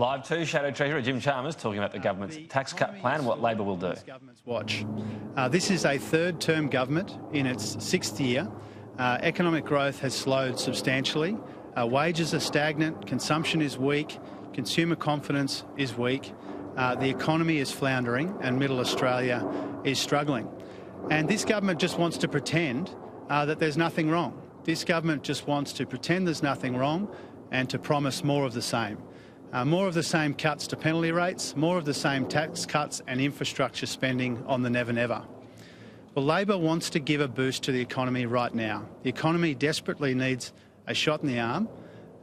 Live 2, Shadow Treasurer Jim Chalmers talking about the government's tax cut plan and what Labor will do. Government's watch. This is a third-term government in its sixth year. Economic growth has slowed substantially. Wages are stagnant, consumption is weak, consumer confidence is weak, the economy is floundering and Middle Australia is struggling. And this government just wants to pretend that there's nothing wrong. This government just wants to pretend there's nothing wrong and to promise more of the same. More of the same cuts to penalty rates, more of the same tax cuts and infrastructure spending on the never-never. Well, Labor wants to give a boost to the economy right now. The economy desperately needs a shot in the arm,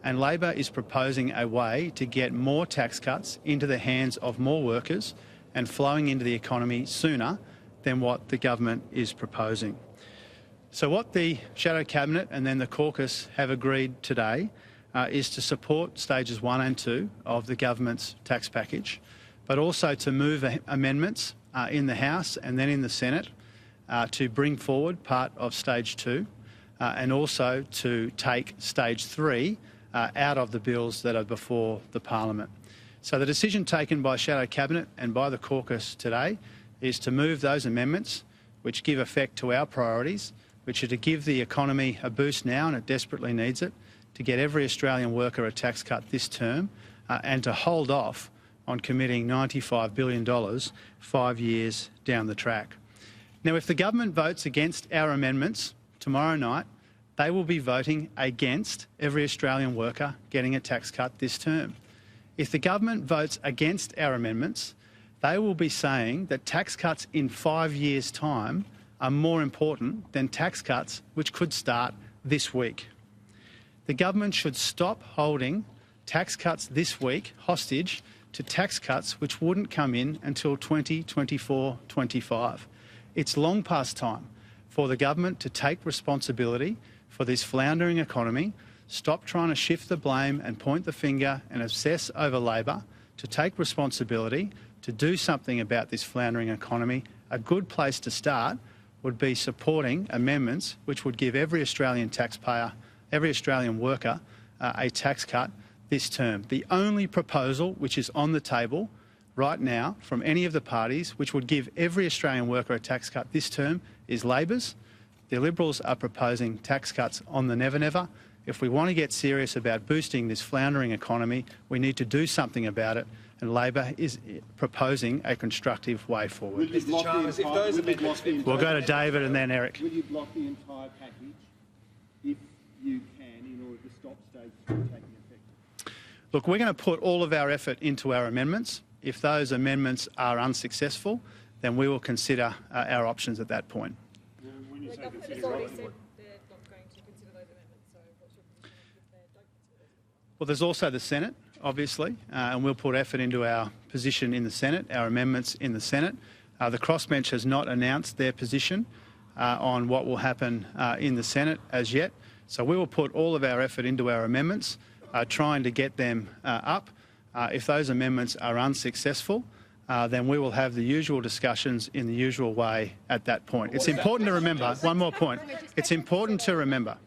and Labor is proposing a way to get more tax cuts into the hands of more workers and flowing into the economy sooner than what the government is proposing. So what the Shadow Cabinet and then the caucus have agreed today is to support stages 1 and 2 of the government's tax package, but also to move amendments in the House and then in the Senate to bring forward part of stage 2 and also to take stage 3 out of the bills that are before the Parliament. So the decision taken by Shadow Cabinet and by the caucus today is to move those amendments which give effect to our priorities, which are to give the economy a boost now, and it desperately needs it, to get every Australian worker a tax cut this term, and to hold off on committing $95 billion 5 years down the track. Now, if the government votes against our amendments tomorrow night, they will be voting against every Australian worker getting a tax cut this term. If the government votes against our amendments, they will be saying that tax cuts in 5 years' time are more important than tax cuts which could start this week. The government should stop holding tax cuts this week hostage to tax cuts which wouldn't come in until 2024-25. It's long past time for the government to take responsibility for this floundering economy, stop trying to shift the blame and point the finger and obsess over Labor, to take responsibility, to do something about this floundering economy. A good place to start would be supporting amendments which would give every Australian taxpayer, every Australian worker a tax cut this term. The only proposal which is on the table right now from any of the parties which would give every Australian worker a tax cut this term is Labor's. The Liberals are proposing tax cuts on the never-never. If we want to get serious about boosting this floundering economy, we need to do something about it, and Labor is proposing a constructive way forward. Mr. Chalmers, if those amendments... We'll go to David and then Eric. Will you block the entire package if you can in order to stop stage 2 taking effect? Look, we're going to put all of our effort into our amendments. If those amendments are unsuccessful, then we will consider our options at that point. When you say consider, they're not going to consider those amendments, so what's your position if they don't consider those amendments? Well, there's also the Senate, obviously, and we'll put effort into our position in the Senate, our amendments in the Senate. The crossbench has not announced their position on what will happen in the Senate as yet, so we will put all of our effort into our amendments, trying to get them up. If those amendments are unsuccessful, then we will have the usual discussions in the usual way at that point. It's important to remember, one more point, it's important to remember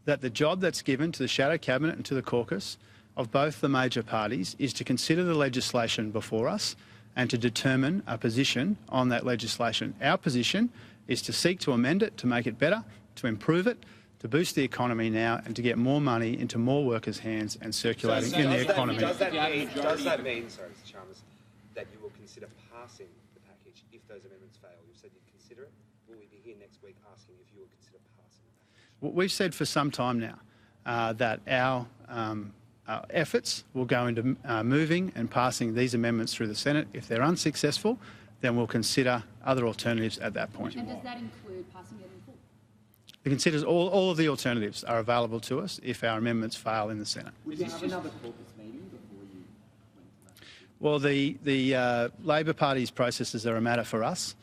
that the job that's given to the Shadow Cabinet and to the caucus of both the major parties is to consider the legislation before us and to determine a position on that legislation. Our position is to seek to amend it, to make it better, to improve it, to boost the economy now and to get more money into more workers' hands and circulating in the economy. Does that mean, sorry, Mr. Chalmers, that you will consider passing the package if those amendments fail? You've said you'd consider it. Will we be here next week asking if you will consider passing the package? Well, we've said for some time now that our efforts will go into moving and passing these amendments through the Senate. If they're unsuccessful, then we'll consider other alternatives at that point. And does that include passing it in full? It considers all of the alternatives are available to us if our amendments fail in the Senate. Would you have another caucus meeting before you went to that? Well, the Labor Party's processes are a matter for us.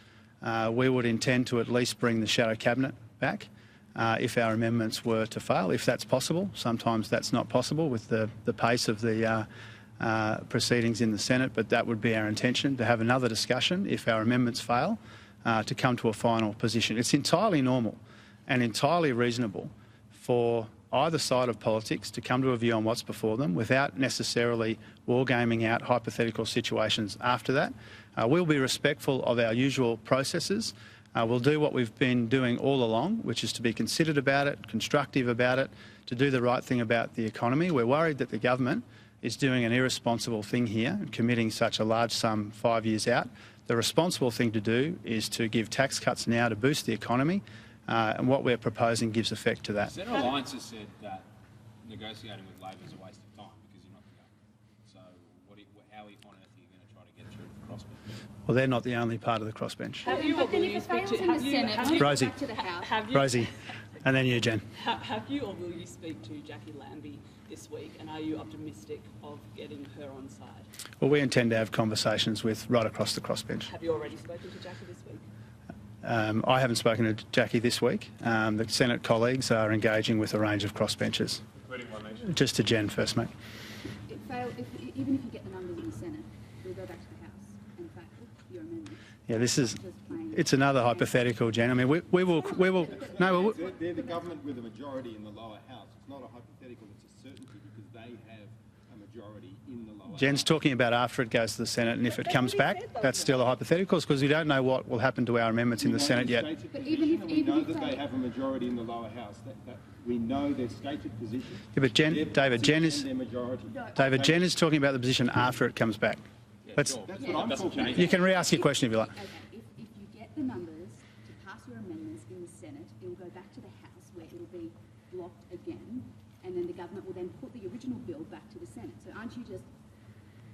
We would intend to at least bring the Shadow Cabinet back if our amendments were to fail, if that's possible. Sometimes that's not possible with the pace of the proceedings in the Senate, but that would be our intention, to have another discussion if our amendments fail, to come to a final position. It's entirely normal and entirely reasonable for either side of politics to come to a view on what's before them without necessarily wargaming out hypothetical situations after that. We'll be respectful of our usual processes. We'll do what we've been doing all along, which is to be considered about it, constructive about it, to do the right thing about the economy. We're worried that the government is doing an irresponsible thing here and committing such a large sum 5 years out. The responsible thing to do is to give tax cuts now to boost the economy, and what we're proposing gives effect to that. Senator Alliance has said that negotiating with Labor is a waste of time because you're not the government. So how on earth are you going to try to get through the crossbench? Well, they're not the only part of the crossbench. But then if it fails in the Senate, you Rosie. go back to the House. Rosie, and then you, Jen. Have you or will you speak to Jackie Lambie this week, and are you optimistic of getting her on side? Well, we intend to have conversations with right across the crossbench. Have you already spoken to Jackie this week? I haven't spoken to Jackie this week. The Senate colleagues are engaging with a range of crossbenchers. Just to Jen first, mate. Even if you get the numbers in the Senate, you'll go back to the House and fail your amendment. Yeah, it's another hypothetical, Jen. I mean, we will. No, they're the government with a majority in the lower house. It's not a hypothetical; it's a certainty because they have a majority in the lower. Jen's talking about after it goes to the Senate, and if it comes back, that's still a hypothetical, because we don't know what will happen to our amendments in the Senate yet. But even we know that they have a majority in the lower house. That we know their stated position. Yeah, but Jen, Jen is talking about the position after it comes back. That's what I'm talking about. You can re-ask your question if you like. Okay, if you get the numbers to pass your amendments in the Senate, it will go back to the House where it will be blocked again, and then the government will then put the original bill back to the Senate. So aren't you just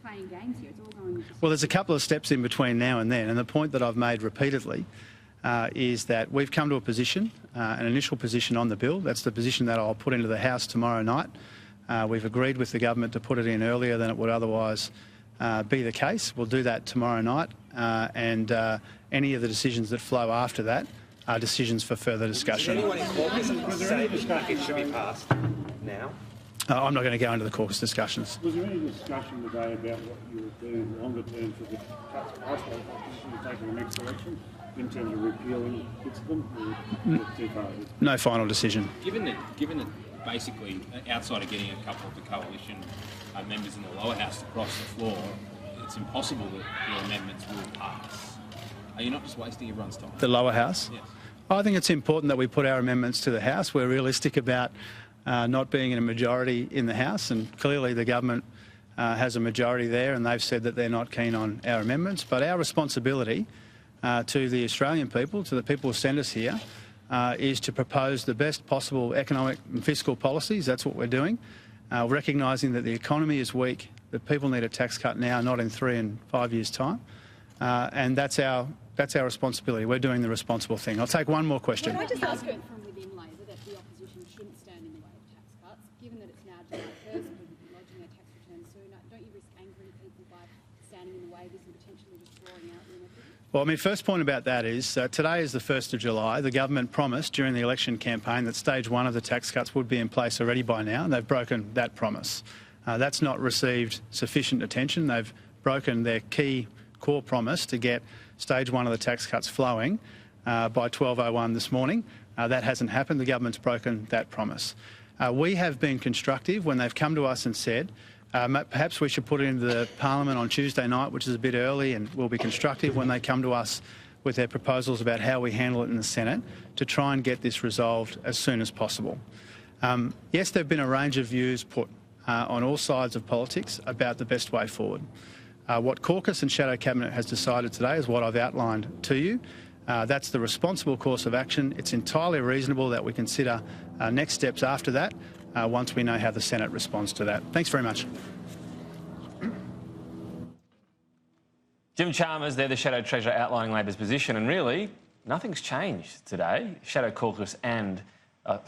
playing games here? It's all going. Well, there's a couple of steps in between now and then, and the point that I've made repeatedly is that we've come to a position, an initial position on the bill. That's the position that I'll put into the House tomorrow night. We've agreed with the government to put it in earlier than it would otherwise be the case. We'll do that tomorrow night, and any of the decisions that flow after that are decisions for further discussion. Does anyone in caucus say this package should be passed now? I'm not going to go into the caucus discussions. Was there any discussion today about what you would do longer term for the cuts passed by the opposition to take in the next election in terms of repealing bits of them? Or too far? No final decision. Given that basically, outside of getting a couple of the coalition members in the lower house to cross the floor, it's impossible that your amendments will pass. Are you not just wasting everyone's time? The lower house? Yes. I think it's important that we put our amendments to the House. We're realistic about not being in a majority in the House, and clearly the government has a majority there, and they've said that they're not keen on our amendments. But our responsibility to the Australian people, to the people who sent us here, is to propose the best possible economic and fiscal policies. That's what we're doing, recognising that the economy is weak, that people need a tax cut now, not in 3 and 5 years' time, and that's our responsibility. We're doing the responsible thing. I'll take one more question. Can I just ask from within Labor that the opposition shouldn't stand in the way of tax cuts, given that it's now July 1st and people will be lodging their tax returns soon? Don't you risk angering people by standing in the way of this and potentially just drawing out your method? Well, I mean, first point about that is today is the 1st of July. The government promised during the election campaign that stage 1 of the tax cuts would be in place already by now, and they've broken that promise. That's not received sufficient attention. They've broken their key core promise to get stage 1 of the tax cuts flowing by 12:01 this morning. That hasn't happened. The government's broken that promise. We have been constructive when they've come to us and said, perhaps we should put it into the Parliament on Tuesday night, which is a bit early, and we'll be constructive when they come to us with their proposals about how we handle it in the Senate to try and get this resolved as soon as possible. Yes, there have been a range of views put on all sides of politics about the best way forward. What Caucus and Shadow Cabinet has decided today is what I've outlined to you. That's the responsible course of action. It's entirely reasonable that we consider next steps after that once we know how the Senate responds to that. Thanks very much. Jim Chalmers, they're the Shadow Treasurer outlining Labor's position, and really nothing's changed today. Shadow Caucus and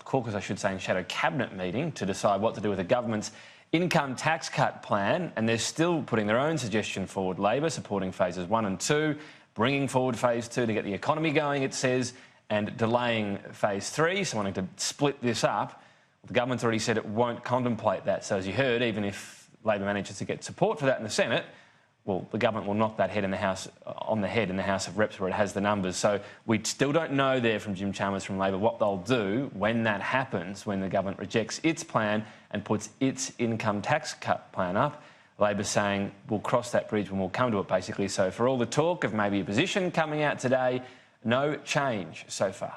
Caucus, I should say, in Shadow Cabinet meeting to decide what to do with the government's income tax cut plan, and they're still putting their own suggestion forward. Labor supporting phases 1 and 2, bringing forward phase 2 to get the economy going, it says, and delaying phase 3, so wanting to split this up. The government's already said it won't contemplate that. So as you heard, even if Labor manages to get support for that in the Senate, well, the government will knock that head in the House, on the head in the House of Reps where it has the numbers. So we still don't know there from Jim Chalmers from Labor what they'll do when that happens, when the government rejects its plan and puts its income tax cut plan up. Labor's saying we'll cross that bridge when we'll come to it, basically. So for all the talk of maybe a position coming out today, no change so far.